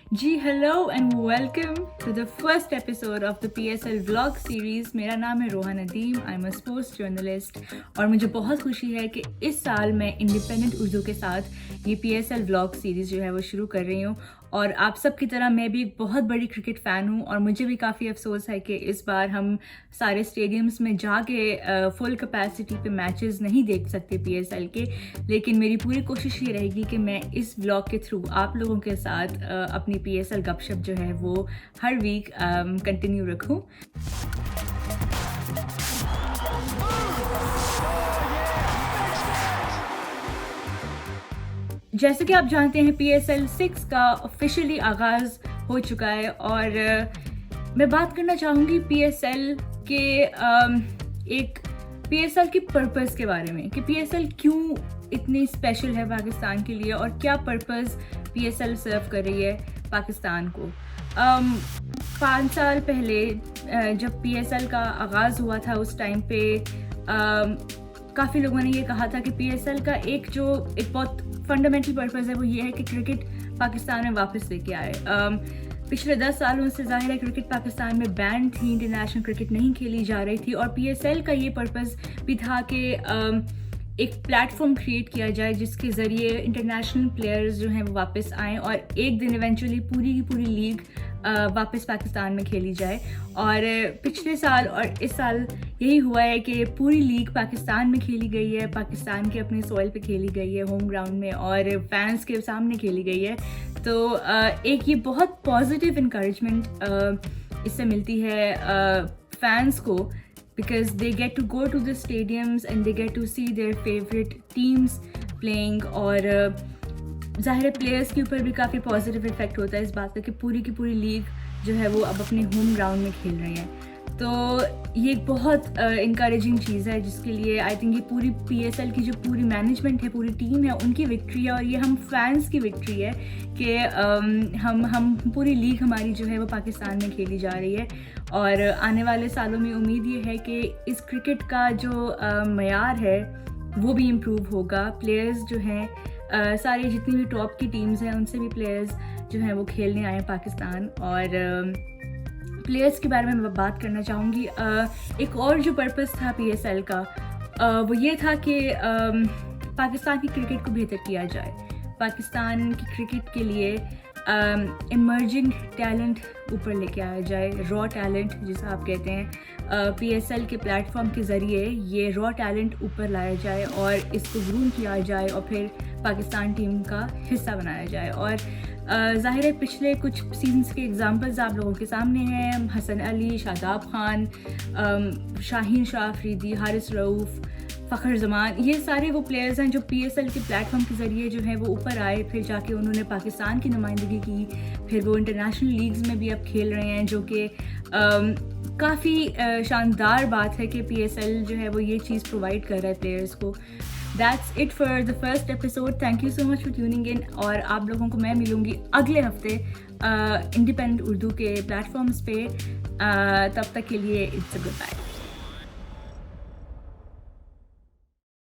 Ji hello and welcome to the first episode of the PSL vlog series. मेरा नाम है Roha Nadeem, I am a sports journalist और मुझे बहुत खुशी है कि इस साल मैं इंडिपेंडेंट उर्दू के साथ ये PSL व्लॉग सीरीज़ जो है वो शुरू कर रही हूँ। और आप सब की तरह मैं भी एक बहुत बड़ी क्रिकेट फ़ैन हूँ और मुझे भी काफ़ी अफसोस है कि इस बार हम सारे स्टेडियम्स में जाके फुल कैपेसिटी पे मैचेस नहीं देख सकते PSL के। लेकिन मेरी पूरी कोशिश ये रहेगी कि मैं इस व्लॉग के थ्रू आप लोगों के साथ अपनी PSL गपशप जो है वो हर वीक कंटिन्यू रखूँ। जैसे कि आप जानते हैं PSL 6 का ऑफिशियली आगाज़ हो चुका है और मैं बात करना चाहूँगी PSL के एक PSL की पर्पस के बारे में कि PSL क्यों इतनी स्पेशल है पाकिस्तान के लिए और क्या पर्पस PSL सर्व कर रही है पाकिस्तान को। 5 साल पहले जब PSL का आगाज़ हुआ था उस टाइम पे काफ़ी लोगों ने ये कहा था कि PSL का एक बहुत फंडामेंटल पर्पस है वो ये है कि क्रिकेट पाकिस्तान में वापस लेके आए। पिछले 10 सालों से जाहिर है क्रिकेट पाकिस्तान में बैन थी, इंटरनेशनल क्रिकेट नहीं खेली जा रही थी और PSL का ये पर्पस भी था कि एक प्लेटफॉर्म क्रिएट किया जाए जिसके ज़रिए इंटरनेशनल प्लेयर्स जो हैं वो वापस आएँ और एक दिन इवेंचुअली पूरी की पूरी लीग वापस पाकिस्तान में खेली जाए। और पिछले साल और इस साल यही हुआ है कि पूरी लीग पाकिस्तान में खेली गई है, पाकिस्तान के अपने सॉइल पे खेली गई है, होम ग्राउंड में और फैंस के सामने खेली गई है। तो एक ये बहुत पॉजिटिव इंकरेजमेंट इससे मिलती है फैंस को because they get to go to the stadiums and they get to see their favorite teams playing और ज़ाहिर है प्लेयर्स के ऊपर भी काफ़ी पॉजिटिव इफेक्ट होता है इस बात का कि पूरी की पूरी लीग जो है वो अब अपने होम ग्राउंड में खेल रही है। तो ये एक बहुत इनकरेजिंग चीज़ है जिसके लिए आई थिंक ये पूरी PSL की जो पूरी मैनेजमेंट है, पूरी टीम है, उनकी विक्ट्री है और ये हम फैंस की विक्ट्री है कि हम पूरी लीग हमारी जो है वो पाकिस्तान में खेली जा रही है। और आने वाले सालों में उम्मीद ये है कि इस क्रिकेट का जो मयार है वो भी इम्प्रूव होगा। प्लेयर्स जो हैं सारे जितनी भी टॉप की टीम्स हैं उनसे भी प्लेयर्स जो हैं वो खेलने आए पाकिस्तान। और प्लेयर्स के बारे में मैं बात करना चाहूँगी। एक और जो पर्पस था PSL का वो ये था कि पाकिस्तान की क्रिकेट को बेहतर किया जाए, पाकिस्तान की क्रिकेट के लिए इमर्जिंग टैलेंट ऊपर लेके आया जाए, रॉ टैलेंट जिसे आप कहते हैं। PSL के प्लेटफॉर्म के ज़रिए ये रॉ टैलेंट ऊपर लाया जाए और इसको ग्रूम किया जाए और फिर पाकिस्तान टीम का हिस्सा बनाया जाए। और ज़ाहिर है पिछले कुछ सीजन्स के एग्जांपल्स आप लोगों के सामने हैं। हसन अली, शादाब खान, शाहीन शाह अफरीदी, हारिस रऊफ़, फ़खर जमान, ये सारे वो प्लेयर्स हैं जो PSL के प्लेटफॉर्म के ज़रिए जो है वो ऊपर आए, फिर जाके उन्होंने पाकिस्तान की नुमाइंदगी की, फिर वो इंटरनेशनल लीग्स में भी अब खेल रहे हैं, जो कि काफ़ी शानदार बात है कि PSL जो है वो ये चीज़ प्रोवाइड कर रहा है प्लेयर्स को। That's it for the first episode. Thank you so much for tuning in और आप लोगों को मैं मिलूँगी अगले हफ्ते इंडिपेंडेंट उर्दू के प्लेटफॉर्म्स पे। तब तक के लिए इट्स अ गुड बाय।